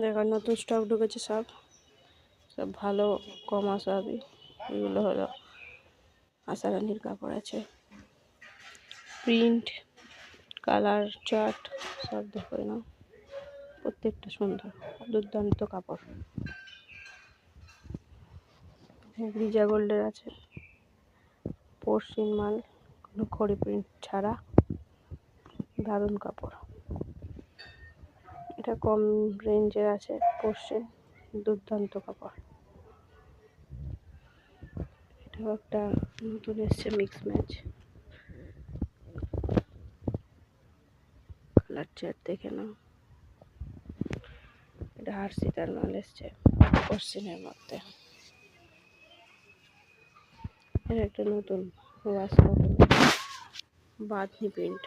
দেখো নতুন স্টক ঢুকেছে, সব ভালো কমা সবই। এগুলো হলো আশারানির কাপড় আছে, প্রিন্ট, কালার চার্ট সব দেখো না, প্রত্যেকটা সুন্দর, দুর্দান্ত কাপড়। ব্রিজা গোল্ডের আছে, পরশিন মাল, কোনো খড়ি প্রিন্ট ছাড়া, দারুণ কাপড়। এটা কম রেঞ্জের আছে, পরশিন, দুর্দান্ত কাপড়। এটাও একটা নতুন এসছে, মিক্স ম্যাচ, কালার চার্ট দেখে নাও। এটা হারসিতার মাল এসছে পরশিনের মধ্যে। এটা একটা নতুন ওয়াশ বাঁধনি প্রিন্ট।